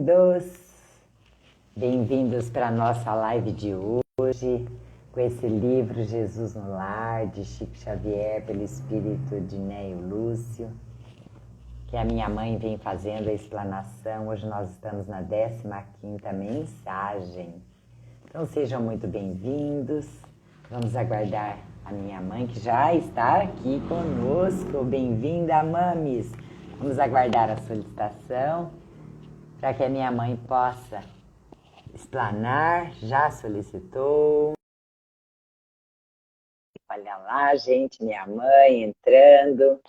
bem-vindos! Bem-vindos para a nossa live de hoje, com esse livro Jesus no Lar, de Chico Xavier, pelo espírito de Neio Lúcio, que a minha mãe vem fazendo a explanação. Hoje nós estamos na 15ª mensagem. Então sejam muito bem-vindos. Vamos aguardar a minha mãe, que já está aqui conosco. Bem-vinda, mames! Vamos aguardar a solicitação para que a minha mãe possa explanar. Já solicitou. Olha lá, gente, minha mãe entrando.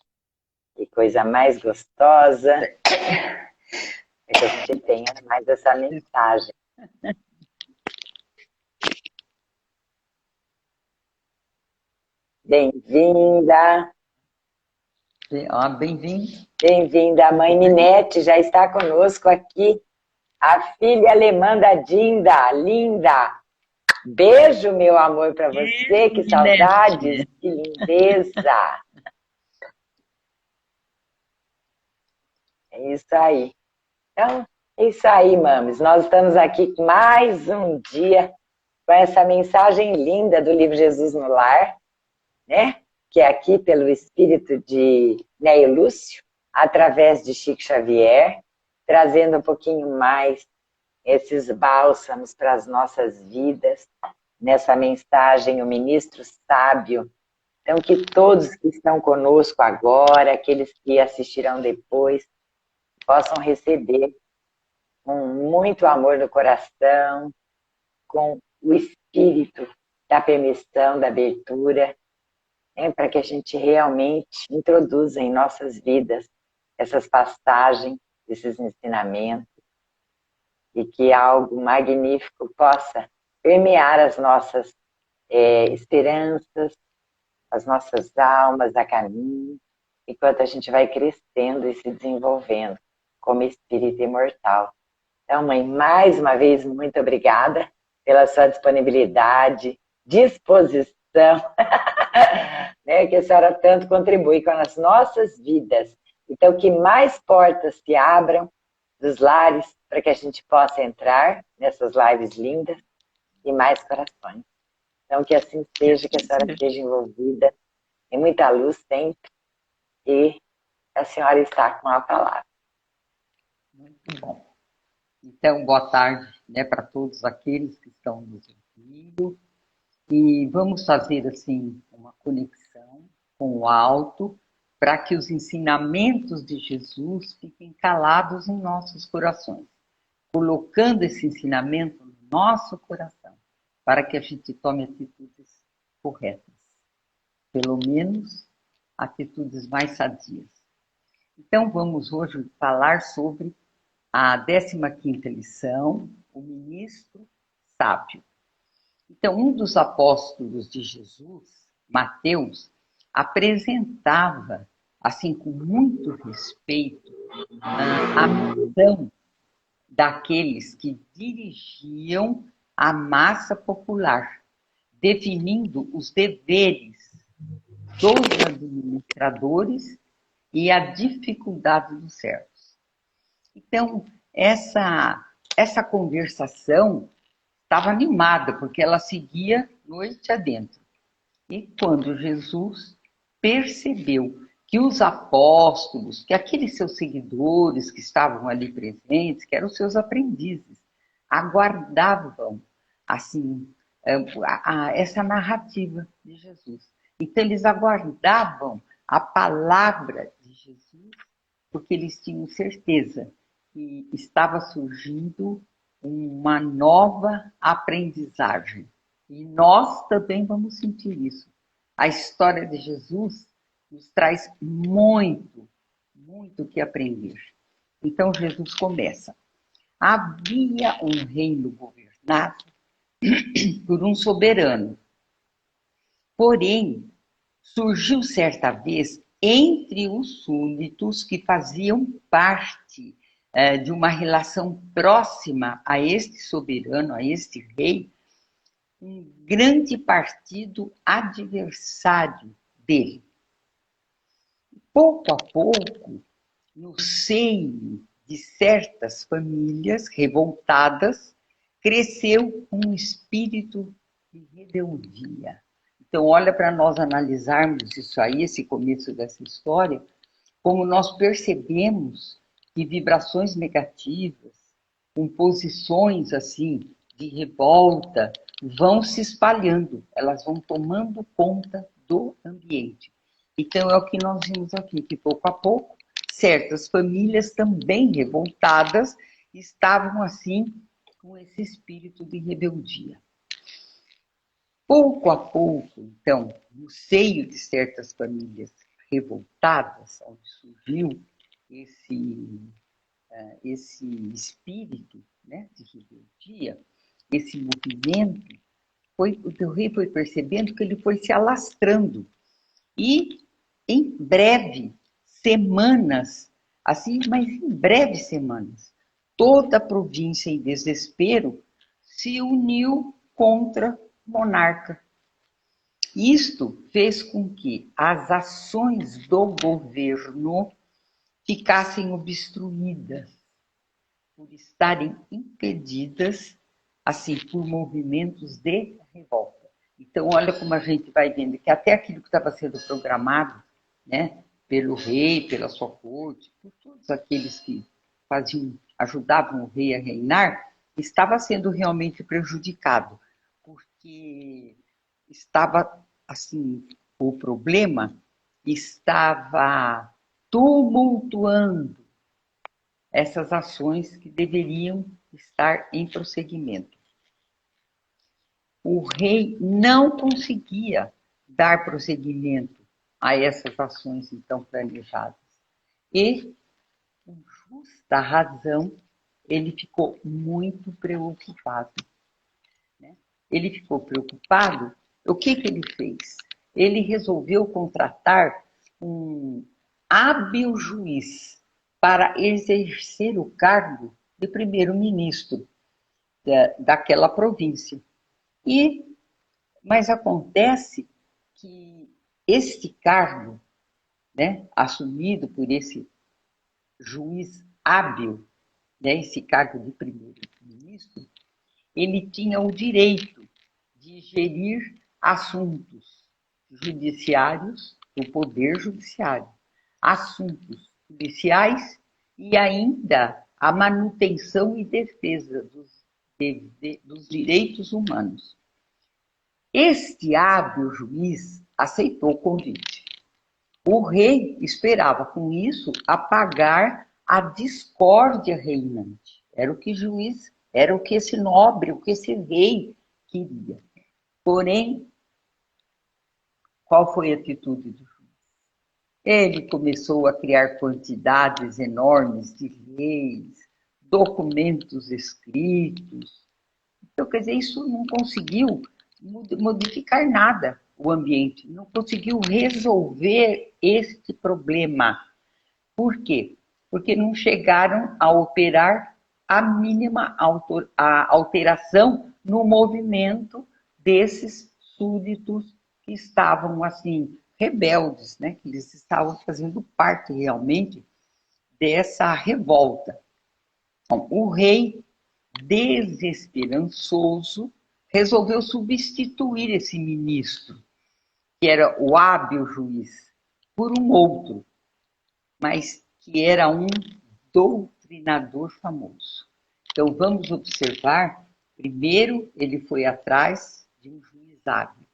Que coisa mais gostosa. É que a gente tenha mais essa mensagem. Bem-vinda. Bem-vindo. Bem-vinda. A mãe Ninete já está conosco aqui. A filha alemã da Dinda, linda. Beijo, meu amor, para você. Que saudades, que lindeza. É isso aí. Então, é isso aí, mames. Nós estamos aqui mais um dia com essa mensagem linda do livro Jesus no Lar, né? Que é aqui pelo espírito de Neio Lúcio, através de Chico Xavier, trazendo um pouquinho mais esses bálsamos para as nossas vidas, nessa mensagem, o ministro sábio. Então, que todos que estão conosco agora, aqueles que assistirão depois, possam receber com muito amor no coração, com o espírito da permissão, da abertura, para que a gente realmente introduza em nossas vidas essas passagens, esses ensinamentos, e que algo magnífico possa permear as nossas esperanças, as nossas almas a caminho, enquanto a gente vai crescendo e se desenvolvendo como espírito imortal. Então, mãe, mais uma vez, muito obrigada pela sua disponibilidade, disposição, né, que a senhora tanto contribui com as nossas vidas. Então, que mais portas se abram dos lares para que a gente possa entrar nessas lives lindas e mais corações. Então, que assim seja, que a senhora esteja envolvida em muita luz sempre, e a senhora está com a palavra. Muito bom. Então, boa tarde, né, para todos aqueles que estão nos ouvindo. E vamos fazer, assim, uma conexão com o alto, para que os ensinamentos de Jesus fiquem calados em nossos corações, colocando esse ensinamento no nosso coração, para que a gente tome atitudes corretas, pelo menos atitudes mais sadias. Então, vamos hoje falar sobre a 15ª lição, o ministro sábio. Então, um dos apóstolos de Jesus, Mateus, apresentava, assim, com muito respeito, a missão daqueles que dirigiam a massa popular, definindo os deveres dos administradores e a dificuldade dos servos. Então, essa conversação estava animada, porque ela seguia noite adentro. E quando Jesus percebeu que os apóstolos, que aqueles seus seguidores que estavam ali presentes, que eram seus aprendizes, aguardavam, assim, essa narrativa de Jesus. Então, eles aguardavam a palavra de Jesus, porque eles tinham certeza que estava surgindo uma nova aprendizagem. E nós também vamos sentir isso. A história de Jesus nos traz muito, muito que aprender. Então, Jesus começa. Havia um reino governado por um soberano. Porém, surgiu certa vez entre os súditos que faziam parte de uma relação próxima a este soberano, a este rei, um grande partido adversário dele. Pouco a pouco, no seio de certas famílias revoltadas, cresceu um espírito de rebeldia. Então, olha para nós analisarmos isso aí, esse começo dessa história, como nós percebemos que vibrações negativas, com posições assim de revolta, vão se espalhando, elas vão tomando conta do ambiente. Então, é o que nós vimos aqui, que pouco a pouco, certas famílias também revoltadas estavam assim com esse espírito de rebeldia. Pouco a pouco, então, no seio de certas famílias revoltadas, onde surgiu esse espírito, né, de rebeldia, esse movimento, o rei foi percebendo que ele foi se alastrando. E em breve, semanas, assim, mas em breves semanas, toda a província em desespero se uniu contra o monarca. Isto fez com que as ações do governo ficassem obstruídas, por estarem impedidas, assim, por movimentos de revolta. Então, olha como a gente vai vendo que até aquilo que estava sendo programado, né, pelo rei, pela sua corte, por todos aqueles que ajudavam o rei a reinar, estava sendo realmente prejudicado, porque estava, assim, o problema estava tumultuando essas ações que deveriam estar em prosseguimento. O rei não conseguia dar prosseguimento a essas ações então planejadas. E, com justa razão, ele ficou muito preocupado. Né? Ele ficou preocupado. O que ele fez? Ele resolveu contratar um hábil juiz para exercer o cargo de primeiro-ministro daquela província. Mas acontece que este cargo, né, assumido por esse juiz hábil, né, esse cargo de primeiro-ministro, ele tinha o direito de gerir assuntos judiciários, do poder judiciário, assuntos policiais e ainda a manutenção e defesa dos direitos humanos. Este hábil juiz aceitou o convite. O rei esperava com isso apagar a discórdia reinante. Era o que juiz, era o que esse nobre, o que esse rei queria. Porém, qual foi a atitude do juiz? Ele começou a criar quantidades enormes de leis, documentos escritos. Então, quer dizer, isso não conseguiu modificar nada o ambiente, não conseguiu resolver este problema. Por quê? Porque não chegaram a operar a mínima alteração no movimento desses súditos que estavam, assim, rebeldes, né? Que eles estavam fazendo parte realmente dessa revolta. Então, o rei, desesperançoso, resolveu substituir esse ministro, que era o hábil juiz, por um outro, mas que era um doutrinador famoso. Então, vamos observar, primeiro ele foi atrás de um juiz hábil,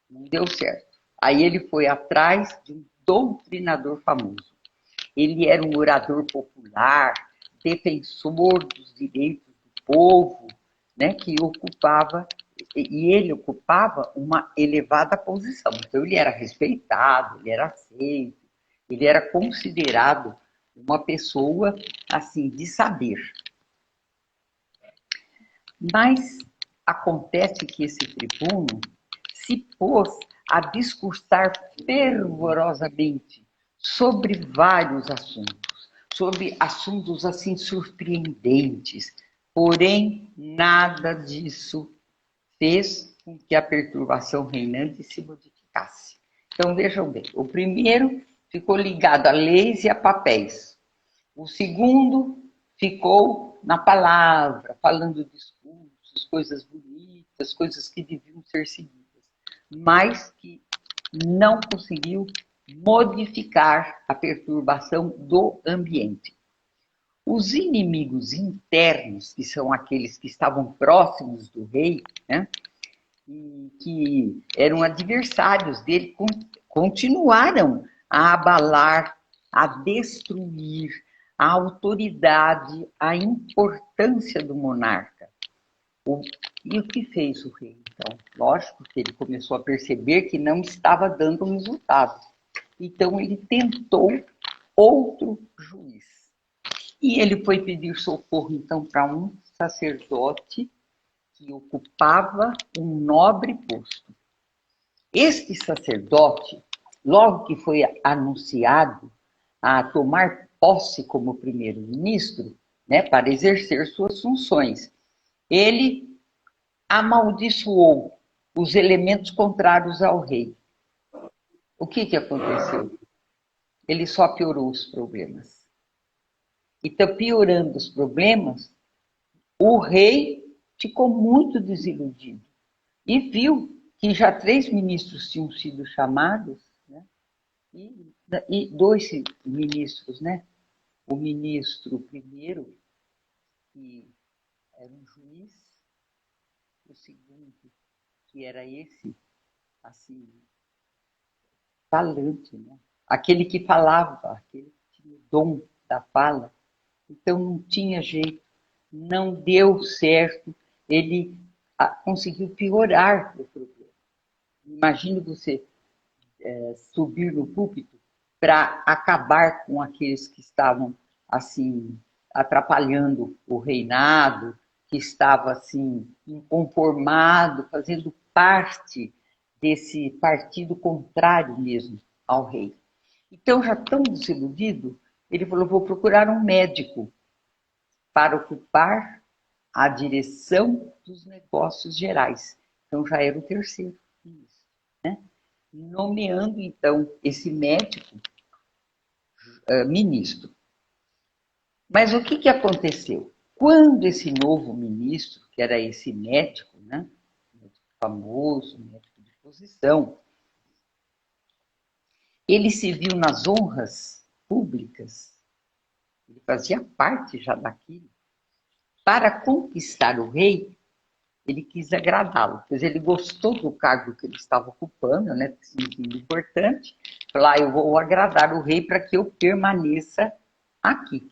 não deu certo. Aí ele foi atrás de um doutrinador famoso. Ele era um orador popular, defensor dos direitos do povo, né, que ocupava, e ele ocupava uma elevada posição. Então, ele era respeitado, ele era aceito, ele era considerado uma pessoa, assim, de saber. Mas acontece que esse tribuno se pôs a discursar fervorosamente sobre vários assuntos, sobre assuntos assim surpreendentes, porém nada disso fez com que a perturbação reinante se modificasse. Então vejam bem, o primeiro ficou ligado a leis e a papéis, O segundo ficou na palavra, falando discursos, coisas bonitas, coisas que deviam ser seguidas, mas que não conseguiu modificar a perturbação do ambiente. Os inimigos internos, que são aqueles que estavam próximos do rei, né, e que eram adversários dele, continuaram a abalar, a destruir a autoridade, a importância do monarca. E o que fez o rei, então? Lógico que ele começou a perceber que não estava dando resultado. Então ele tentou outro juiz. E ele foi pedir socorro, então, para um sacerdote que ocupava um nobre posto. Este sacerdote, logo que foi anunciado a tomar posse como primeiro-ministro, né, para exercer suas funções, ele amaldiçoou os elementos contrários ao rei. O que aconteceu? Ele só piorou os problemas. Então, piorando os problemas, o rei ficou muito desiludido e viu que já 3 ministros tinham sido chamados, né? E 2 ministros, né? O ministro primeiro, que era um juiz, o segundo, que era esse, assim, falante, né? Aquele que falava, aquele que tinha o dom da fala. Então não tinha jeito, não deu certo, ele conseguiu piorar o problema. Imagine você subir no púlpito para acabar com aqueles que estavam assim atrapalhando o reinado, que estava assim inconformado, fazendo parte desse partido contrário mesmo ao rei. Então, já tão desiludido, ele falou: vou procurar um médico para ocupar a direção dos negócios gerais. Então, já era o terceiro ministro, né? Nomeando, então, esse médico ministro. Mas o que aconteceu? Quando esse novo ministro, que era esse médico, né, médico famoso, médico de posição, ele se viu nas honras públicas, ele fazia parte já daquilo, para conquistar o rei, ele quis agradá-lo, pois ele gostou do cargo que ele estava ocupando, né, sentindo importante, falou: eu vou agradar o rei para que eu permaneça aqui.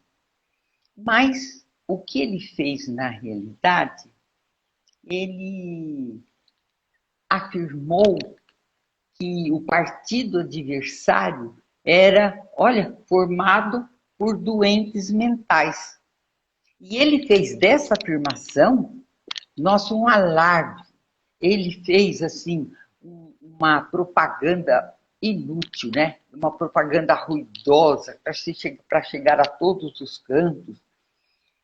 Mas o que ele fez na realidade, ele afirmou que o partido adversário era, olha, formado por doentes mentais. E ele fez dessa afirmação, nossa, um alarde. Ele fez, assim, uma propaganda inútil, né? Uma propaganda ruidosa para chegar a todos os cantos.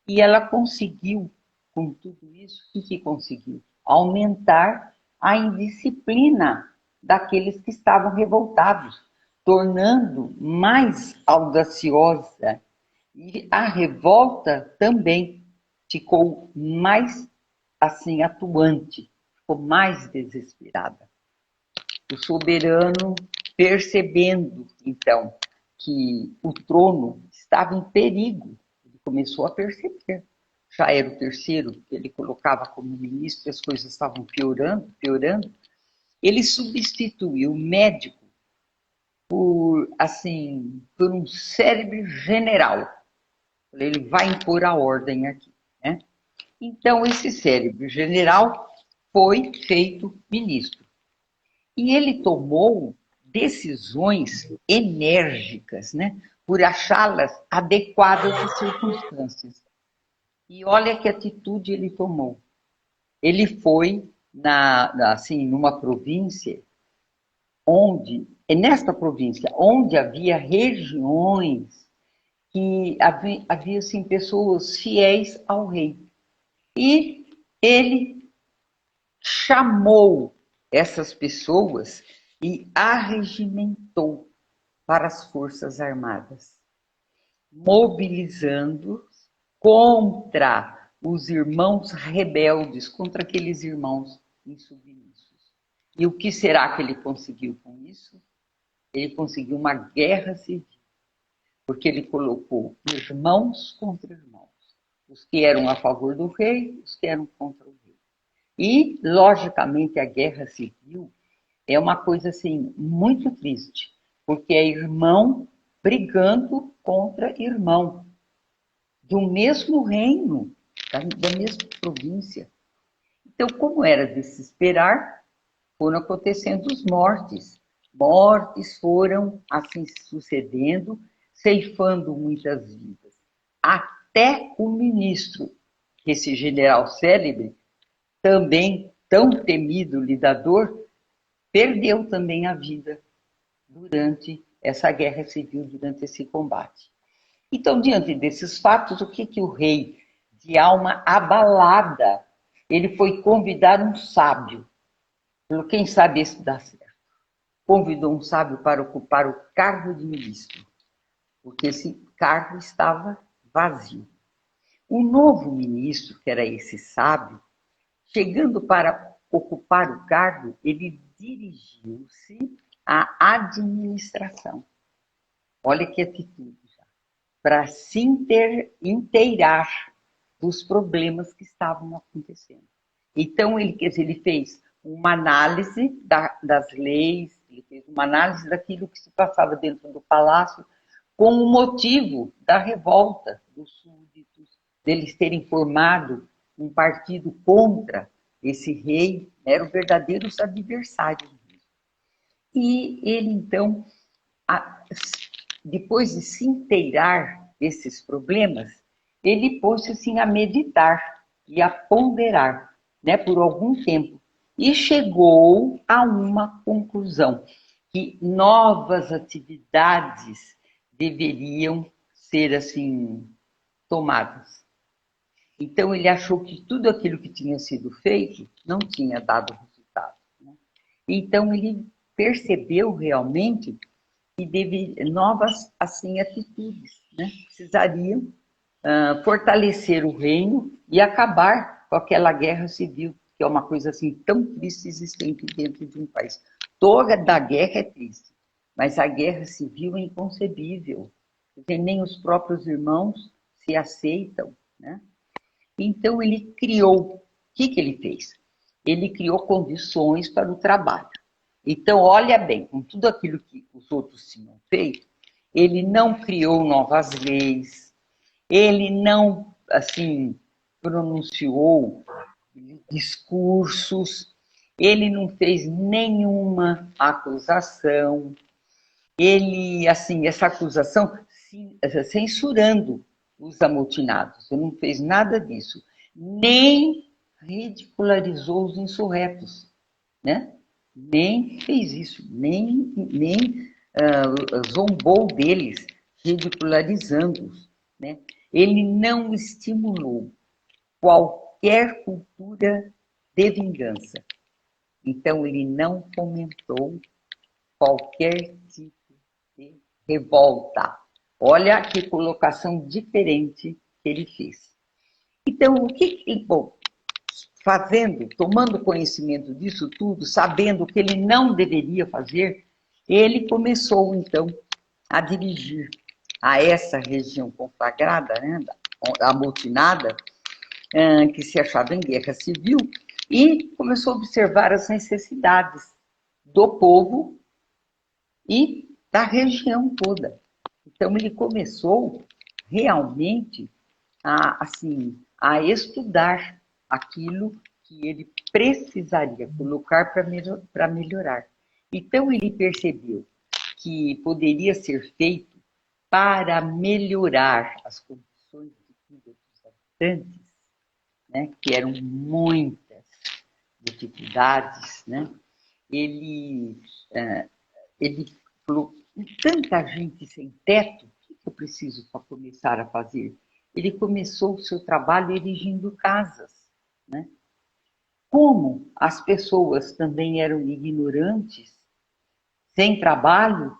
E ela conseguiu, com tudo isso, o que conseguiu? Aumentar a indisciplina daqueles que estavam revoltados, tornando mais audaciosa. E a revolta também ficou mais assim atuante, ficou mais desesperada. O soberano, percebendo então que o trono estava em perigo, ele começou a perceber. Já era o terceiro que ele colocava como ministro, as coisas estavam piorando, piorando. Ele substituiu o médico por, assim, por um cérebro general. Ele vai impor a ordem aqui, né? Então, esse cérebro general foi feito ministro. E ele tomou decisões enérgicas, né, por achá-las adequadas às circunstâncias. E olha que atitude ele tomou. Ele foi assim, numa província nesta província, onde havia regiões que havia assim, pessoas fiéis ao rei. E ele chamou essas pessoas e arregimentou para as Forças Armadas. mobilizando contra os irmãos rebeldes, contra aqueles irmãos insubmissos. E o que será que ele conseguiu com isso? Ele conseguiu uma guerra civil, porque ele colocou irmãos contra irmãos, os que eram a favor do rei, os que eram contra o rei. E, logicamente, a guerra civil é uma coisa assim muito triste, porque é irmão brigando contra irmão, do mesmo reino, da mesma província. Então, como era de se esperar, foram acontecendo as mortes. Mortes foram assim sucedendo, ceifando muitas vidas. Até o ministro, esse general célebre, também tão temido lidador, perdeu também a vida durante essa guerra civil, durante esse combate. Então, diante desses fatos, o que o rei, de alma abalada, ele foi convidar um sábio. Quem sabe isso dá certo. Convidou um sábio para ocupar o cargo de ministro, porque esse cargo estava vazio. O novo ministro, que era esse sábio, chegando para ocupar o cargo, ele dirigiu-se à administração. Olha que atitude já. Para se inteirar dos problemas que estavam acontecendo. Então, ele fez uma análise das leis, ele fez uma análise daquilo que se passava dentro do palácio, com o motivo da revolta dos súditos, deles terem formado um partido contra esse rei, eram verdadeiros adversários. E ele, então, depois de se inteirar desses problemas, ele pôs-se assim, a meditar e a ponderar, né, por algum tempo, e chegou a uma conclusão, que novas atividades deveriam ser assim tomadas. Então ele achou que tudo aquilo que tinha sido feito não tinha dado resultado, né? Então ele percebeu realmente que novas assim atitudes, né, precisariam fortalecer o reino e acabar com aquela guerra civil, que é uma coisa assim tão triste existente dentro de um país. Toda a guerra é triste, mas a guerra civil é inconcebível. Nem os próprios irmãos se aceitam, né? Então ele criou, o que ele fez? Ele criou condições para o trabalho. Então, olha bem, com tudo aquilo que os outros tinham feito, ele não criou novas leis, ele não, assim, pronunciou discursos, ele não fez nenhuma acusação, ele, assim, essa acusação censurando os amotinados, ele não fez nada disso, nem ridicularizou os insurretos, né? Nem fez isso, nem zombou deles, ridicularizando-os, né? Ele não estimulou qualquer cultura de vingança. Então, ele não fomentou qualquer tipo de revolta. Olha que colocação diferente que ele fez. Então, bom, tomando conhecimento disso tudo, sabendo o que ele não deveria fazer, ele começou, então, a dirigir a essa região conflagrada, né, amotinada, que se achava em guerra civil, e começou a observar as necessidades do povo e da região toda. Então, ele começou realmente a estudar aquilo que ele precisaria colocar para melhorar. Então, ele percebeu que poderia ser feito para melhorar as condições de vida dos habitantes, né, que eram muitas dificuldades, né? Ele falou, tanta gente sem teto, o que eu preciso para começar a fazer? Ele começou o seu trabalho erigindo casas, né? Como as pessoas também eram ignorantes, sem trabalho,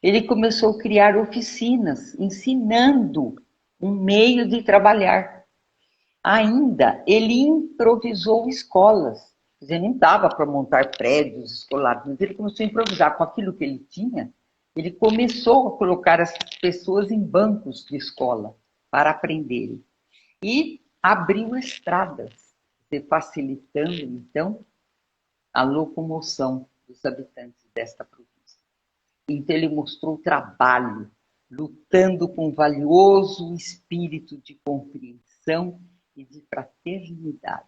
ele começou a criar oficinas, ensinando um meio de trabalhar. Ainda, ele improvisou escolas. Quer dizer, não dava para montar prédios escolares, mas ele começou a improvisar com aquilo que ele tinha. Ele começou a colocar as pessoas em bancos de escola para aprenderem. E abriu estradas, facilitando, então, a locomoção dos habitantes desta província. Então, ele mostrou trabalho, lutando com valioso espírito de compreensão e de fraternidade.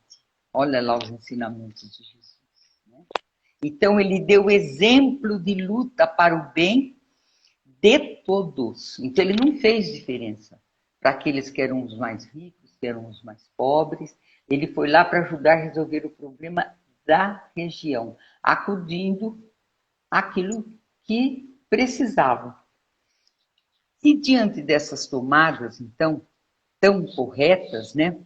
Olha lá os ensinamentos de Jesus. Né? Então, ele deu exemplo de luta para o bem de todos. Então, ele não fez diferença para aqueles que eram os mais ricos, que eram os mais pobres. Ele foi lá para ajudar a resolver o problema da região, acudindo àquilo que precisavam. E diante dessas tomadas, então, tão corretas, né? O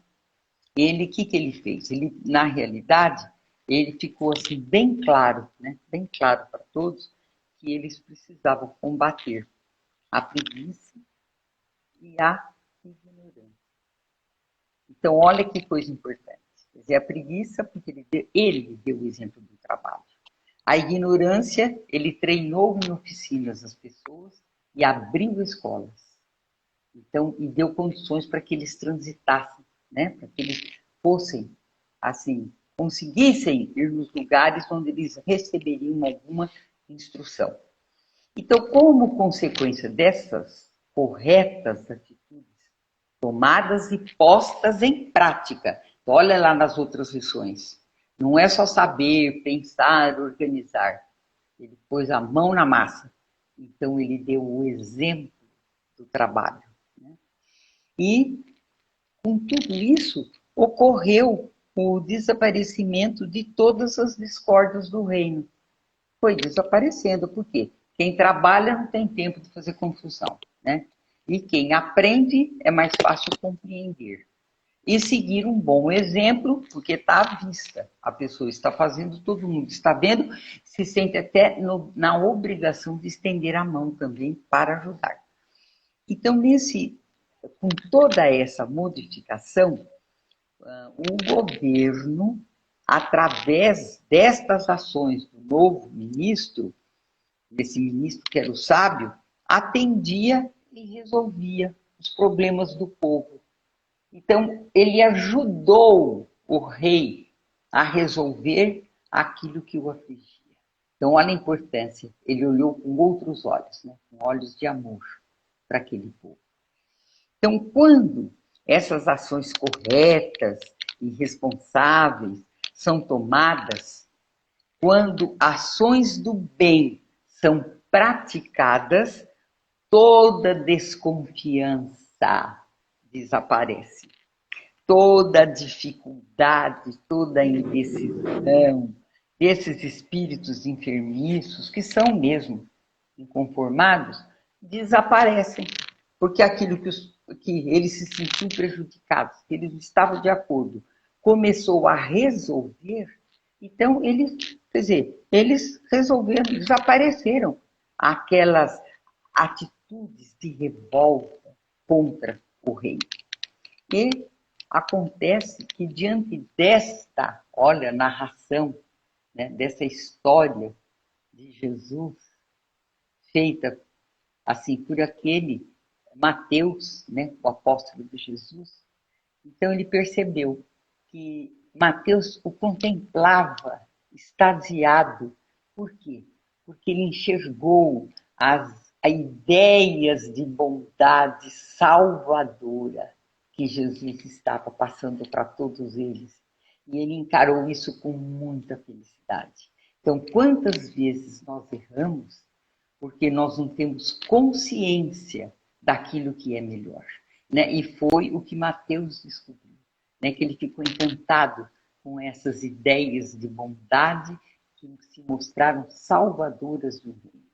que ele fez? Ele, na realidade, ele ficou assim bem claro, né? Bem claro para todos que eles precisavam combater a preguiça e a ignorância. Então, olha que coisa importante. Quer dizer, a preguiça, porque ele deu o exemplo do trabalho. A ignorância, ele treinou em oficinas as pessoas e abriu escolas. Então, e deu condições para que eles transitassem, né? Para que eles fossem, assim, conseguissem ir nos lugares onde eles receberiam alguma instrução. Então, como consequência dessas corretas atitudes tomadas e postas em prática, então, olha lá nas outras lições, não é só saber, pensar, organizar. Ele pôs a mão na massa. Então, ele deu o exemplo do trabalho. Né? E, com tudo isso, ocorreu o desaparecimento de todas as discórdias do reino. Foi desaparecendo, por quê? Quem trabalha não tem tempo de fazer confusão, né? E quem aprende é mais fácil compreender. E seguir um bom exemplo, porque está à vista. A pessoa está fazendo, todo mundo está vendo, se sente até na obrigação de estender a mão também para ajudar. Então, com toda essa modificação, o governo, através destas ações do novo ministro, desse ministro que era o sábio, atendia e resolvia os problemas do povo. Então, ele ajudou o rei a resolver aquilo que o afligia. Então, olha a importância. Ele olhou com outros olhos, né? Com olhos de amor para aquele povo. Então, quando essas ações corretas e responsáveis são tomadas, quando ações do bem são praticadas, toda desconfiança desaparece. Toda dificuldade, toda indecisão, desses espíritos enfermiços, que são mesmo inconformados, desaparecem. Porque aquilo que eles se sentiam prejudicados, que eles estavam de acordo, começou a resolver, então eles resolveram, desapareceram aquelas atitudes de revolta contra o rei. E acontece que diante desta, olha, narração, né, dessa história de Jesus, feita assim por aquele Mateus, né, o apóstolo de Jesus, então ele percebeu que Mateus o contemplava extasiado. Por quê? Porque ele enxergou as ideias de bondade salvadora que Jesus estava passando para todos eles. E ele encarou isso com muita felicidade. Então, quantas vezes nós erramos porque nós não temos consciência daquilo que é melhor, né? E foi o que Mateus descobriu, né? Que ele ficou encantado com essas ideias de bondade que se mostraram salvadoras do reino.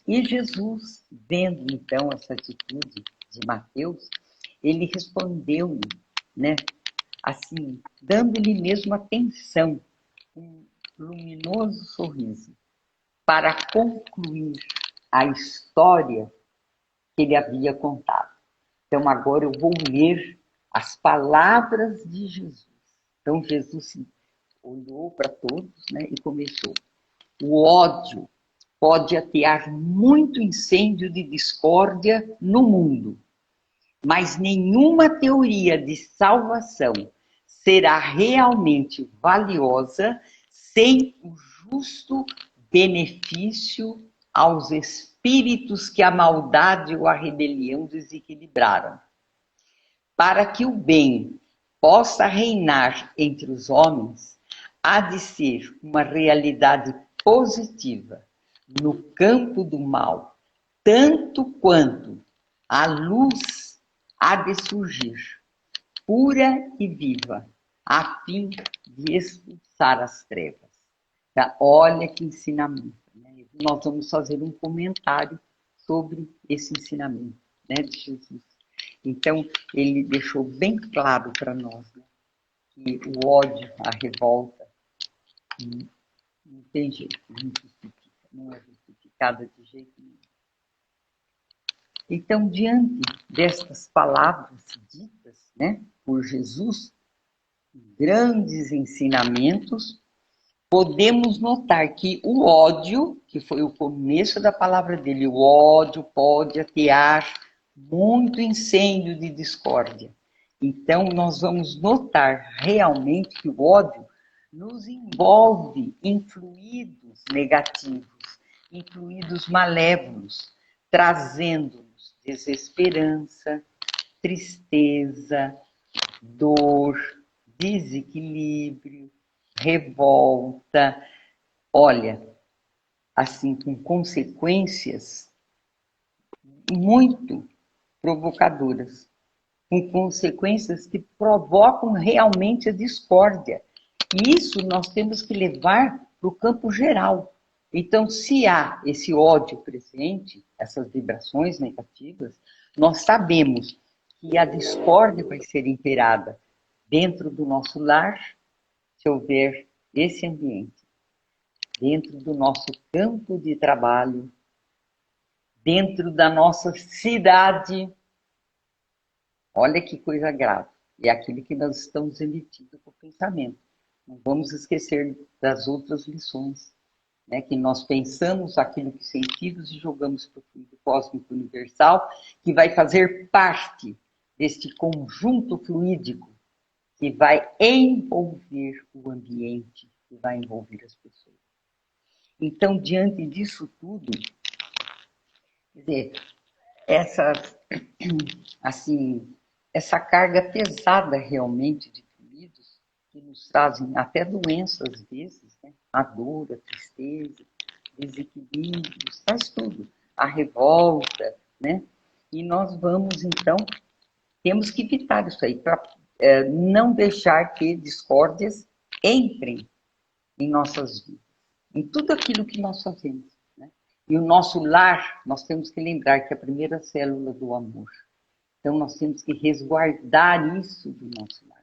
E Jesus, vendo então essa atitude de Mateus, ele respondeu, né? Assim, dando-lhe mesmo atenção, um luminoso sorriso, para concluir a história que ele havia contado. Então, agora eu vou ler as palavras de Jesus. Então, Jesus olhou para todos, né, e começou. O ódio pode atear muito incêndio de discórdia no mundo, mas nenhuma teoria de salvação será realmente valiosa sem o justo benefício aos espíritos que a maldade ou a rebelião desequilibraram. Para que o bem possa reinar entre os homens, há de ser uma realidade positiva no campo do mal, tanto quanto a luz há de surgir, pura e viva, a fim de expulsar as trevas. Olha que ensinamento, né? Nós vamos fazer um comentário sobre esse ensinamento, né, de Jesus. Então, ele deixou bem claro para nós, né, que o ódio, a revolta, não tem jeito, não é justificada de jeito nenhum. Então, diante destas palavras ditas, né, por Jesus, grandes ensinamentos, podemos notar que o ódio, que foi o começo da palavra dele, o ódio pode atear muito incêndio de discórdia. Então, nós vamos notar realmente que o ódio nos envolve em fluidos negativos, em fluidos malévolos, trazendo-nos desesperança, tristeza, dor, desequilíbrio, revolta, olha, assim, com consequências muito provocadoras, com consequências que provocam realmente a discórdia. E isso nós temos que levar para o campo geral. Então, se há esse ódio presente, essas vibrações negativas, nós sabemos que a discórdia vai ser imperada dentro do nosso lar, se houver esse ambiente, dentro do nosso campo de trabalho, dentro da nossa cidade. Olha que coisa grave. É aquilo que nós estamos emitindo com o pensamento. Não vamos esquecer das outras lições, né? Que nós pensamos aquilo que sentimos e jogamos para o fluido cósmico universal, que vai fazer parte deste conjunto fluídico que vai envolver o ambiente, que vai envolver as pessoas. Então, diante disso tudo, quer dizer, essa carga pesada realmente de fluidos, que nos trazem até doenças às vezes, né? A dor, a tristeza, desequilíbrios, faz tudo, a revolta, né? E nós vamos, então, temos que evitar isso aí, para não deixar que discórdias entrem em nossas vidas, em tudo aquilo que nós fazemos, né? E o nosso lar, nós temos que lembrar que é a primeira célula do amor. Então, nós temos que resguardar isso do nosso lar.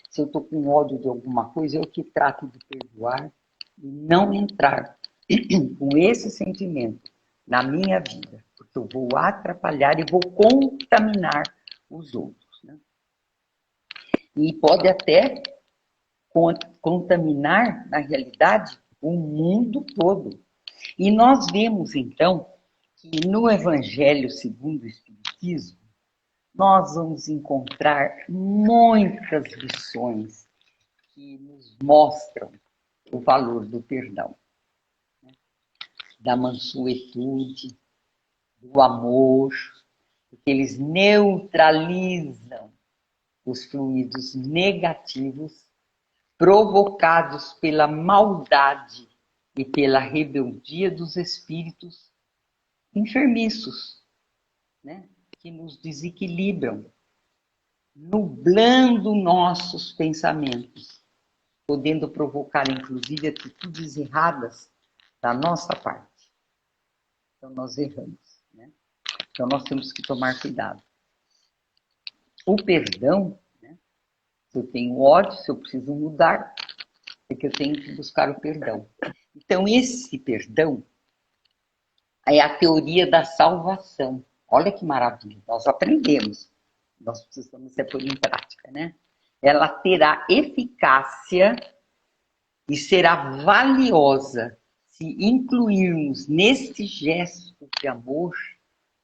Se eu estou com ódio de alguma coisa, eu que trato de perdoar e não entrar com esse sentimento na minha vida, porque eu vou atrapalhar e vou contaminar os outros, né? E pode até contaminar, na realidade, o mundo todo. E nós vemos, então, que no Evangelho segundo o Espiritismo, nós vamos encontrar muitas lições que nos mostram o valor do perdão, né? Da mansuetude, do amor, porque eles neutralizam os fluidos negativos provocados pela maldade e pela rebeldia dos espíritos enfermiços, né? Que nos desequilibram, nublando nossos pensamentos, podendo provocar, inclusive, atitudes erradas da nossa parte. Então, nós erramos, né? Então, nós temos que tomar cuidado. O perdão, né? Se eu tenho ódio, se eu preciso mudar, é que eu tenho que buscar o perdão. Então, esse perdão, é a teoria da salvação. Olha que maravilha, nós aprendemos. Nós precisamos pôr em prática, né? Ela terá eficácia e será valiosa se incluirmos neste gesto de amor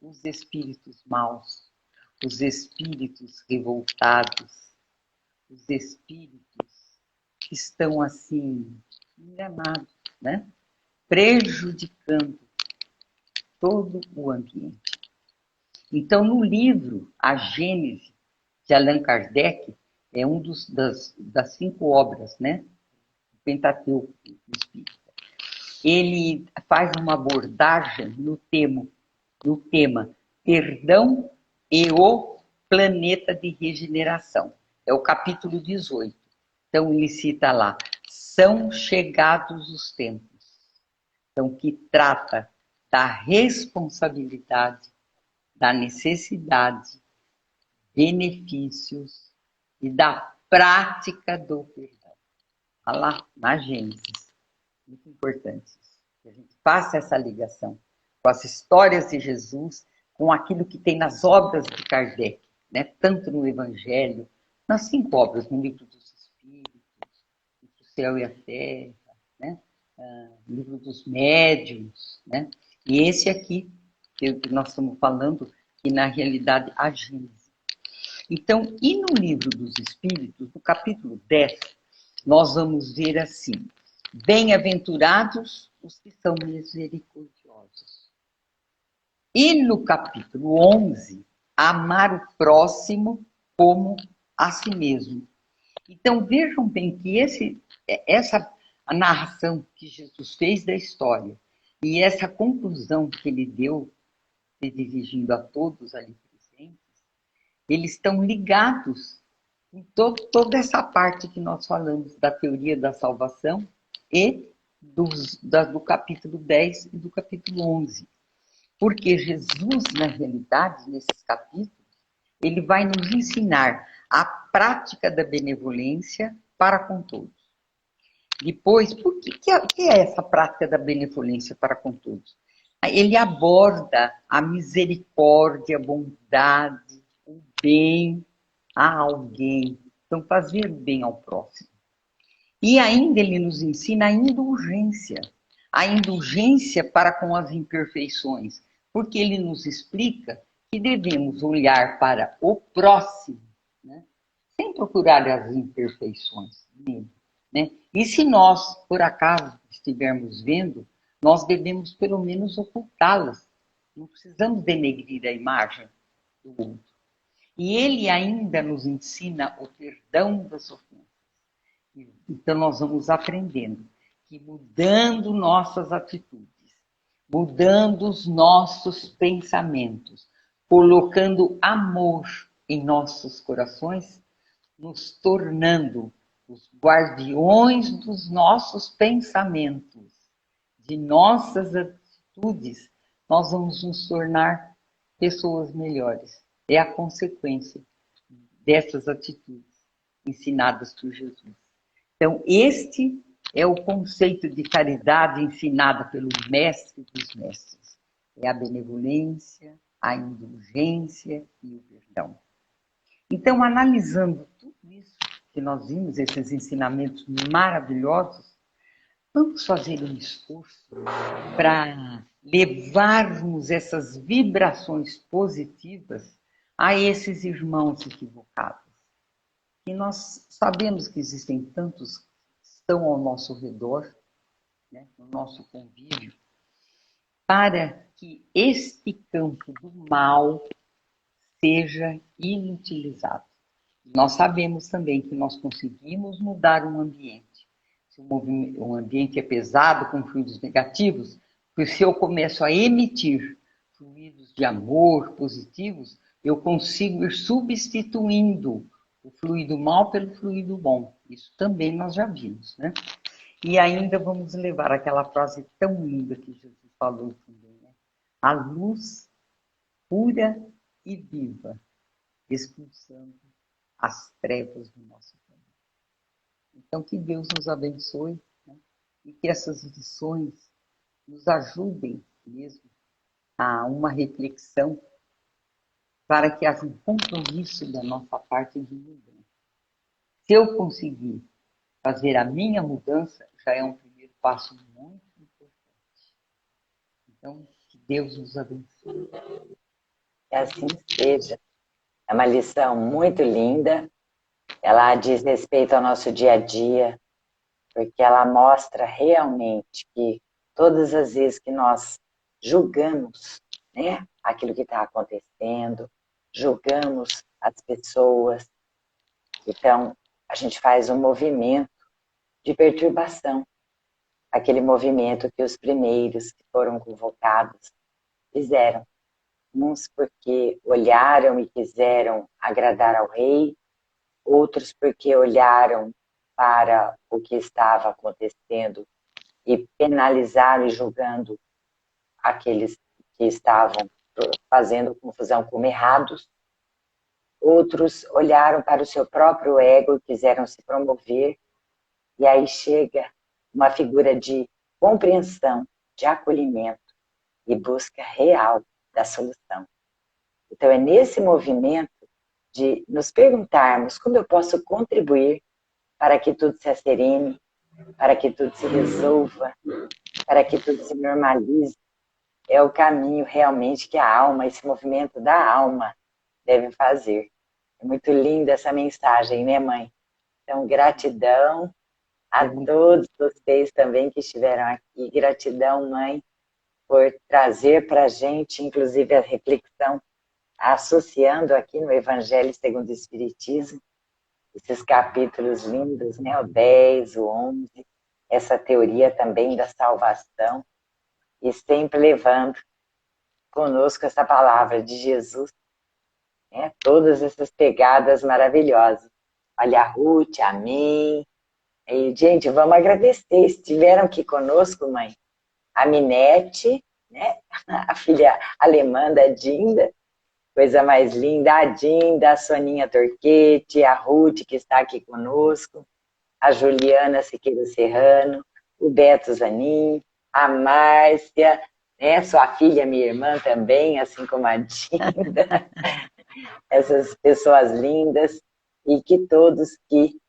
os espíritos maus, os espíritos revoltados, os espíritos que estão assim enganados, né? Prejudicando todo o ambiente. Então, no livro A Gênese, de Allan Kardec, é um das 5 obras, né? O Pentateuco Espírita. Ele faz uma abordagem no tema Perdão e o Planeta de Regeneração. É o capítulo 18. Então, ele cita lá, são chegados os tempos. Então, que trata da responsabilidade, da necessidade, benefícios e da prática do perdão. Olha lá, na Gênesis. Muito importante isso. Que a gente faça essa ligação com as histórias de Jesus, com aquilo que tem nas obras de Kardec, né? Tanto no Evangelho, nas 5 obras, no Livro dos Espíritos, Entre o Céu e a Terra, né? No Livro dos Médiuns, né? E esse aqui, que nós estamos falando, que na realidade a Gênese. Então, e no Livro dos Espíritos, no capítulo 10, nós vamos ver assim, bem-aventurados os que são misericordiosos. E no capítulo 11, amar o próximo como a si mesmo. Então, vejam bem que essa a narração que Jesus fez da história e essa conclusão que ele deu, se dirigindo a todos ali presentes, eles estão ligados em toda essa parte que nós falamos da teoria da salvação e do capítulo 10 e do capítulo 11. Porque Jesus, na realidade, nesses capítulos, ele vai nos ensinar a prática da benevolência para com todos. Depois, por que é essa prática da benevolência para com todos? Ele aborda a misericórdia, a bondade, o bem a alguém. Então, fazer bem ao próximo. E ainda ele nos ensina a indulgência para com as imperfeições, porque ele nos explica que devemos olhar para o próximo, né, sem procurar as imperfeições dele. Né? E se nós, por acaso, estivermos vendo, nós devemos pelo menos ocultá-las. Não precisamos denegrir a imagem do outro. E ele ainda nos ensina o perdão das ofensas. Então, nós vamos aprendendo que mudando nossas atitudes, mudando os nossos pensamentos, colocando amor em nossos corações, nos tornando os guardiões dos nossos pensamentos, de nossas atitudes, nós vamos nos tornar pessoas melhores. É a consequência dessas atitudes ensinadas por Jesus. Então, este é o conceito de caridade ensinada pelo mestre dos mestres. É a benevolência, a indulgência e o perdão. Então, analisando tudo isso que nós vimos, esses ensinamentos maravilhosos, vamos fazer um esforço para levarmos essas vibrações positivas a esses irmãos equivocados. E nós sabemos que existem tantos que estão ao nosso redor, né, no nosso convívio, para que este campo do mal seja inutilizado. Nós sabemos também que nós conseguimos mudar um ambiente. Se um ambiente é pesado, com fluidos negativos, porque se eu começo a emitir fluidos de amor positivos, eu consigo ir substituindo o fluido mal pelo fluido bom. Isso também nós já vimos, né? E ainda vamos levar aquela frase tão linda que Jesus falou também, né? A luz pura e viva, expulsando as trevas do nosso planeta. Então, que Deus nos abençoe, né? E que essas lições nos ajudem mesmo a uma reflexão para que haja um compromisso da nossa parte de mudança. Se eu conseguir fazer a minha mudança, já é um primeiro passo muito importante. Então, que Deus nos abençoe. Que assim seja. É uma lição muito linda. Ela diz respeito ao nosso dia a dia, porque ela mostra realmente que todas as vezes que nós julgamos, né, aquilo que está acontecendo, julgamos as pessoas, então a gente faz um movimento de perturbação, aquele movimento que os primeiros que foram convocados fizeram, uns porque olharam e quiseram agradar ao rei, outros porque olharam para o que estava acontecendo e penalizaram e julgando aqueles que estavam fazendo confusão como errados. Outros olharam para o seu próprio ego e quiseram se promover. E aí chega uma figura de compreensão, de acolhimento e busca real da solução. Então é nesse movimento de nos perguntarmos como eu posso contribuir para que tudo se acerene, para que tudo se resolva, para que tudo se normalize. É o caminho realmente que a alma, esse movimento da alma deve fazer. É muito linda essa mensagem, né, mãe? Então, gratidão a todos vocês também que estiveram aqui. Gratidão, mãe, por trazer para a gente, inclusive, a reflexão, associando aqui no Evangelho segundo o Espiritismo, esses capítulos lindos, né? O 10, o 11, essa teoria também da salvação, e sempre levando conosco essa palavra de Jesus, né? Todas essas pegadas maravilhosas. Olha a Ruth, amém. E, gente, vamos agradecer. Estiveram aqui conosco, mãe, a Minete, né? A filha alemã da Dinda, coisa mais linda, a Dinda, a Soninha Torquete, a Ruth, que está aqui conosco, a Juliana Siqueira Serrano, o Beto Zanin, a Márcia, né? Sua filha, minha irmã também, assim como a Dinda, essas pessoas lindas, e que todos que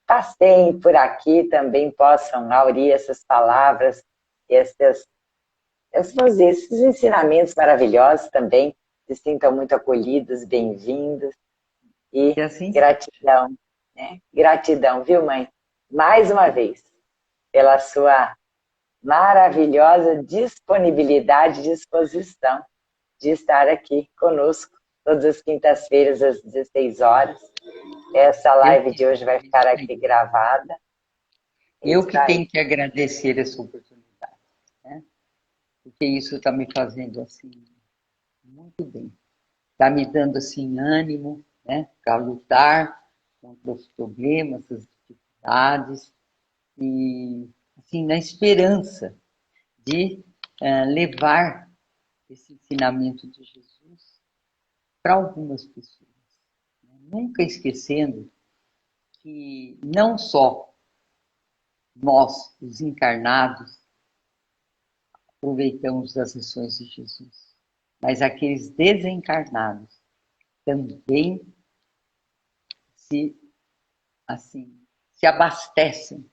passem por aqui também possam aurir essas palavras, esses ensinamentos maravilhosos também, se sintam muito acolhidos, bem-vindos, e assim, gratidão, né? Gratidão, viu, mãe? Mais uma vez, pela sua maravilhosa disponibilidade e disposição de estar aqui conosco todas as quintas-feiras às 16 horas. Essa live de hoje vai ficar aqui gravada. Eu que tenho que agradecer essa oportunidade, né? Porque isso está me fazendo assim muito bem. Está me dando assim ânimo, né, para lutar contra os problemas, as dificuldades e assim na esperança de levar esse ensinamento de Jesus para algumas pessoas, né? Nunca esquecendo que não só nós, os encarnados, aproveitamos das lições de Jesus, mas aqueles desencarnados também se abastecem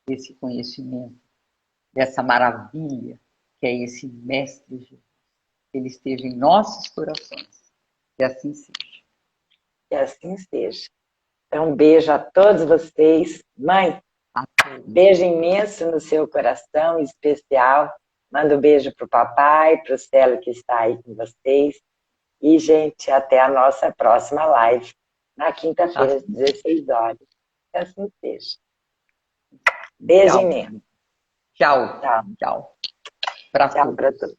desse conhecimento, dessa maravilha que é esse Mestre Jesus. Que ele esteja em nossos corações. Que assim seja. Que assim seja. Então, um beijo a todos vocês. Mãe, beijo imenso no seu coração, especial. Manda um beijo para o papai, para o Celo que está aí com vocês. E, gente, até a nossa próxima live, na quinta-feira, às 16 horas. Que assim seja. Beijo imenso. Tchau. Tchau. Tchau. Para todos.